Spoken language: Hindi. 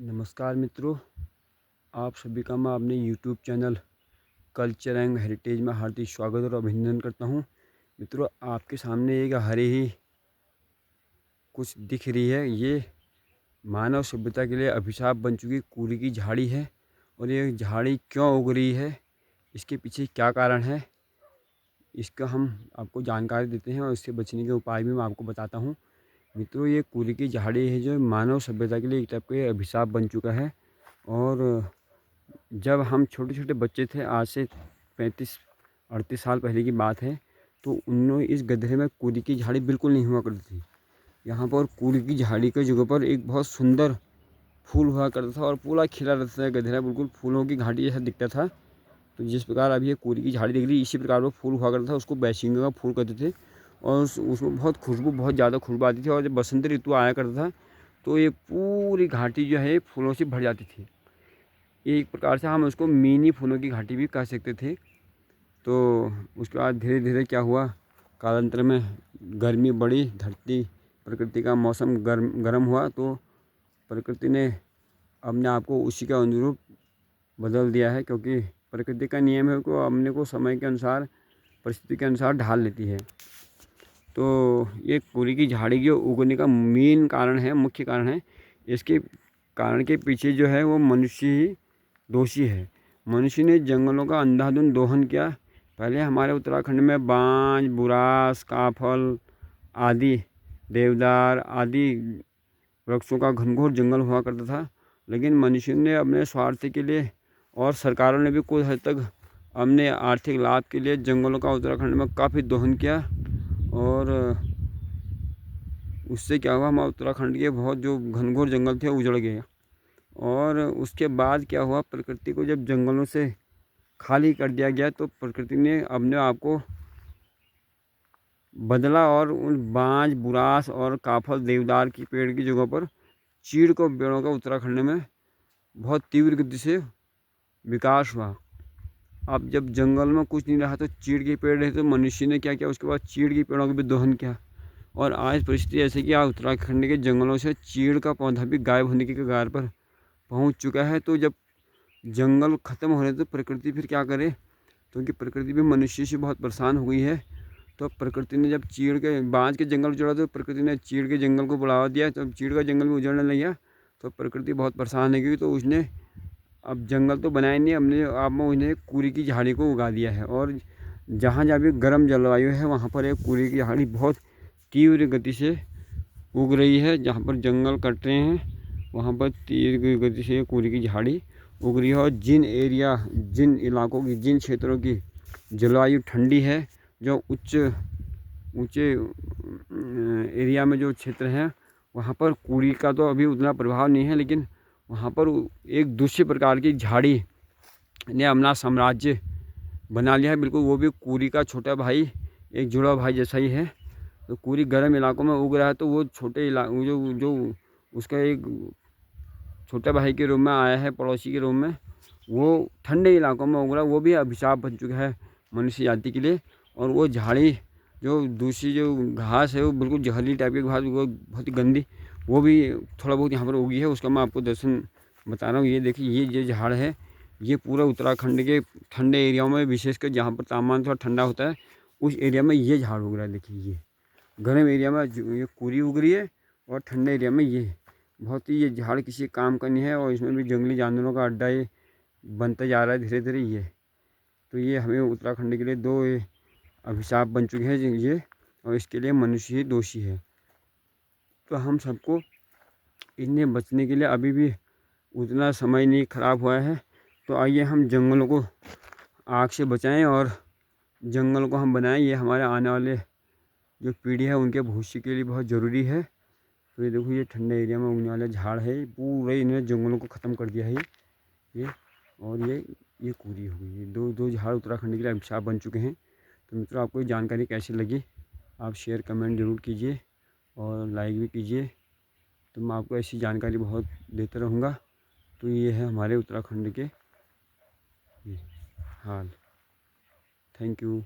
नमस्कार मित्रों, आप सभी का मैं अपने YouTube channel culture and heritage में हार्दिक स्वागत और अभिनंदन करता हूं। मित्रों, आपके सामने एक हरे ही कुछ दिख रही है। ये मानव सभ्यता के लिए अभिशाप बन चुकी कूड़ी की झाड़ी है। और ये झाड़ी क्यों उग रही है, इसके पीछे क्या कारण है, इसका हम आपको जानकारी देते हैं और इससे बचने के उपाय भी मैं आपको बताता हूँ। मित्रों, ये कूड़ी की झाड़ी है जो मानव सभ्यता के लिए एक टाइप का अभिशाप बन चुका है। और जब हम छोटे छोटे बच्चे थे, आज से 35-38 साल पहले की बात है, तो उन्होंने इस गड्ढे में कूड़ी की झाड़ी बिल्कुल नहीं हुआ करती थी। यहाँ पर कूड़ी की झाड़ी की जगह पर एक बहुत सुंदर फूल हुआ करता था और पूरा खिला रहता था। गधेरा बिल्कुल फूलों की घाटी जैसा दिखता था। तो जिस प्रकार अभी ये कूड़ी की झाड़ी दिख रही है, इसी प्रकार वो फूल हुआ करता था। उसको बैशिंगा का फूल कहते थे और उसमें बहुत ज़्यादा खुशबू आती थी। और जब बसंत ऋतु आया करता था तो ये पूरी घाटी जो है फूलों से भर जाती थी। एक प्रकार से हम उसको मिनी फूलों की घाटी भी कह सकते थे। तो उसके बाद धीरे धीरे क्या हुआ, कालांतर में गर्मी बढ़ी, धरती प्रकृति का मौसम गर्म हुआ, तो प्रकृति ने अपने आप को उसी के अनुरूप बदल दिया है। क्योंकि प्रकृति का नियम है कि अपने को समय के अनुसार, परिस्थिति के अनुसार ढाल लेती है। तो ये कूड़ी की झाड़ी के उगने का मेन कारण है, मुख्य कारण है। इसके कारण के पीछे जो है वो मनुष्य ही दोषी है। मनुष्य ने जंगलों का अंधाधुंध दोहन किया। पहले हमारे उत्तराखंड में बांज, बुरास, काफल आदि, देवदार आदि वृक्षों का घनघोर जंगल हुआ करता था। लेकिन मनुष्य ने अपने स्वार्थ के लिए और सरकारों ने भी कुछ हद तक अपने आर्थिक लाभ के लिए जंगलों का उत्तराखंड में काफ़ी दोहन किया। और उससे क्या हुआ, हमारे उत्तराखंड के बहुत जो घनघोर जंगल थे उजड़ गए। और उसके बाद क्या हुआ, प्रकृति को जब जंगलों से खाली कर दिया गया तो प्रकृति ने अपने आप को बदला और उन बांज, बुरास और काफल, देवदार की पेड़ की जगह पर चीड़ को पेड़ों का उत्तराखंड में बहुत तीव्र गति से विकास हुआ। अब जब जंगल में कुछ नहीं रहा तो चीड़ के पेड़ रहे, तो मनुष्य ने क्या किया, उसके बाद चीड़ के पेड़ों का भी दोहन किया। और आज परिस्थिति ऐसे कि उत्तराखंड के जंगलों से चीड़ का पौधा भी गायब होने की कगार पर पहुंच चुका है। तो जब जंगल ख़त्म हो रहे तो प्रकृति फिर क्या करे, क्योंकि प्रकृति भी मनुष्य से बहुत परेशान हो गई है। तो प्रकृति ने जब चीड़ के बांज के जंगल उजड़ा तो प्रकृति ने चीड़ के जंगल को बढ़ावा दिया। तो चीड़ का जंगल भी उजड़ने लगा तो प्रकृति बहुत परेशान है, क्योंकि तो उसने अब जंगल तो बनाया नहीं, हमने आप में उन्हें कूड़ी की झाड़ी को उगा दिया है। और जहाँ जहाँ भी गर्म जलवायु है वहाँ पर एक कूड़ी की झाड़ी बहुत तीव्र गति से उग रही है। जहाँ पर जंगल कट रहे हैं वहाँ पर तीव्र गति से कूड़ी की झाड़ी उग रही है। और जिन इलाकों की, जिन क्षेत्रों की जलवायु ठंडी है, जो ऊंचे एरिया में जो क्षेत्र हैं, वहाँ पर कूड़ी का तो अभी उतना प्रभाव नहीं है। लेकिन वहाँ पर एक दूसरे प्रकार की झाड़ी ने अपना साम्राज्य बना लिया है। बिल्कुल वो भी कूड़ी का छोटा भाई, एक जुड़ा भाई जैसा ही है। तो कूड़ी गर्म इलाकों में उग रहा है, तो वो छोटे इलाकों जो उसका एक छोटे भाई के रूप में आया है, पड़ोसी के रूप में, वो ठंडे इलाकों में उग रहा है। वो भी अभिशाप बन चुका है मनुष्य जाति के लिए। और वो झाड़ी जो दूसरी जो घास है वो बिल्कुल जहरीली टाइप की घास, वो बहुत ही गंदी, वो भी थोड़ा बहुत यहाँ पर उगी है। उसका मैं आपको दर्शन बता रहा हूँ। ये देखिए, ये झाड़ है, ये पूरा उत्तराखंड के ठंडे एरियाओं में, विशेषकर जहाँ पर तापमान थोड़ा ठंडा होता है, उस एरिया में ये झाड़ उग रहा है। देखिए, ये गर्म एरिया में ये कूड़ी उग रही है और ठंडे एरिया में ये बहुत ही, ये झाड़ किसी काम का नहीं है। और इसमें भी जंगली जानवरों का अड्डा ये बनता जा रहा है धीरे धीरे। ये तो ये हमें उत्तराखंड के लिए दो अभिशाप बन चुके हैं ये, और इसके लिए मनुष्य ही दोषी है। तो हम सबको इन्हें बचने के लिए अभी भी उतना समय नहीं खराब हुआ है। तो आइए हम जंगलों को आग से बचाएं और जंगलों को हम बनाएं। ये हमारे आने वाले जो पीढ़ी है उनके भविष्य के लिए बहुत ज़रूरी है। तो ये देखो, ये ठंडे एरिया में उगने वाले झाड़ है, पूरे इन्होंने जंगलों को ख़त्म कर दिया है ये और ये कूड़ी हो गई। ये दो झाड़ उत्तराखंड के लिए अभिशाप बन चुके हैं। तो मित्रों, आपको ये जानकारी कैसी लगी, आप शेयर कमेंट ज़रूर कीजिए और लाइक भी कीजिए। तो मैं आपको ऐसी जानकारी बहुत देता रहूँगा। तो ये है हमारे उत्तराखंड के हाल। Thank you.